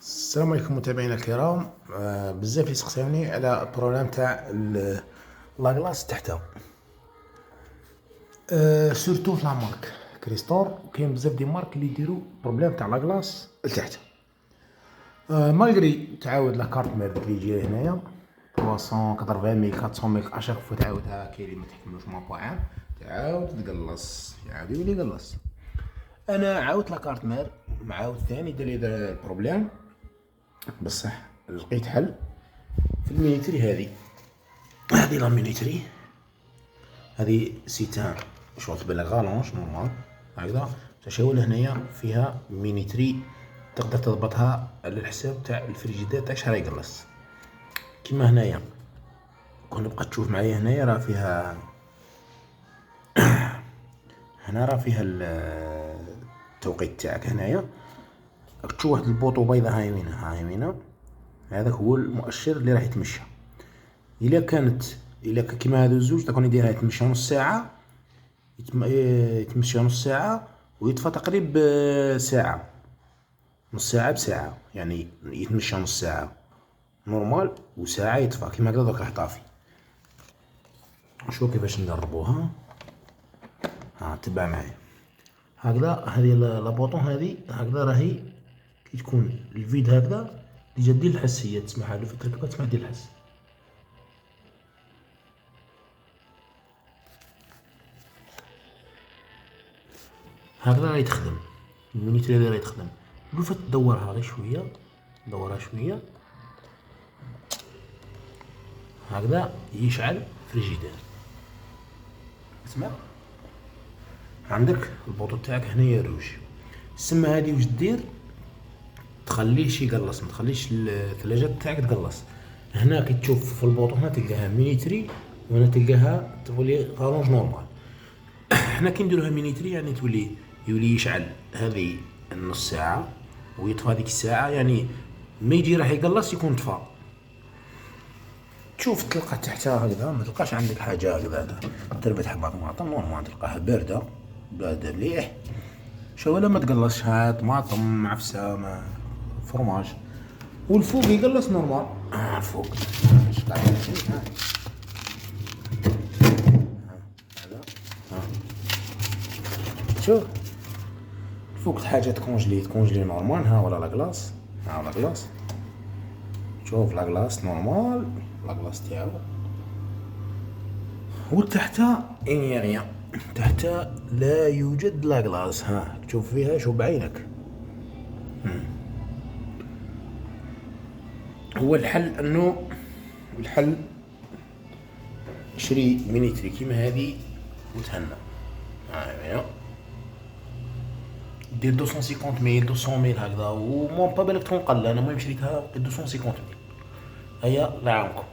السلام عليكم متابعينا الكرام. بزاف يسقساوني على البروبليم تاع لاكلاص تحتها. سورتو في لا مارك كريستور كاين بزاف دي مارك اللي يديروا بروبليم تاع لاكلاص لتحت. مالغري تعاود لا كارت مير اللي يجي هنايا 380 ميل 400 ميل اشاك فوا تعاودها، كاين اللي ما تحكملوش مابا عام تعاود تقلص، يعاود يولي يقلص. انا عاودت لا كارت مير معاود ثاني دار لي البروبليم، بصح لقيت حل في المينيتري. هذه لا مينيتري، هذه سيتان شغل بالك غالونش نورمال هكذا. تشاول هنايا فيها مينيتري تقدر تضبطها على الحساب تاع الفريجيدير تاعك شحال يقلص. كيما هنايا كون تبقى تشوف معايا هنايا راه فيها هنا راه فيها التوقيت تاعك. هنايا راك تشوف واحد البوطو بيضة ها يمينة ها يمينة، هذاك هو المؤشر اللي راح يتمشى. الا كيما هادو الزوج تكون يديرها يتمشى نص ساعة، يتمشى نص ساعة ويطفى تقريب ساعة، نص ساعة بساعة، يعني يتمشى نص ساعة نورمال وساعة يطفى كيما هكذا. دوك راح طافي. نشوف كيفاش ندربوها. تبع معايا هكذا. هذه لابوطون هذه هكذا راهي كي تكون الفيد هكذا ديجا دير الحس، هي تسمعها لو في تركبها تسمع دير الحس. هكذا راهي تخدم المينيتري، هذه راهي تخدم. لو فات تدورها غير شوية، دورها شوية هكذا يشعل فريجيدير. اسمع، عندك البوطو تاعك هنايا روج، السما هادي واش دير؟ تخليهش يقلص، ما تخليش الثلاجة تاعك تقلص. هنا كي تشوف في البوطو هنا تلقاها مينيتري وهنا تلقاها تولي غالونج نورمال. حنا كي نديروها مينيتري يعني يولي يشعل هذه النص ساعة ويطفى هذيك الساعة، يعني ما يجي راح يقلص يكون طفى. تشوف تلقى تحتها هكذا، ما تلقاش عندك حاجة هكذا تربط حبة طماطم نورمال، تلقاها باردة مليح. شو ولا ما تقلصش، ها طماطم معفسة فرماج، والفوق يقلص نورمال. الفوق شوف الفوق حاجة تكونجلي نورمال. ها ولا لاكلاص، ها لاكلاص، شوف لاكلاص نورمال، لاكلاص تاعو. وتحتها انيريان، تحتها لا يوجد لاكلاص. ها تشوف فيها، شوف بعينك. هو الحل شري مينيتري كيما هذه وتهنى. دير 250 ميل 200 ميل هكذا، ومون با بالك تكون قل. انا المهم شريتها 250 ميل. هيا الله يعاونكم.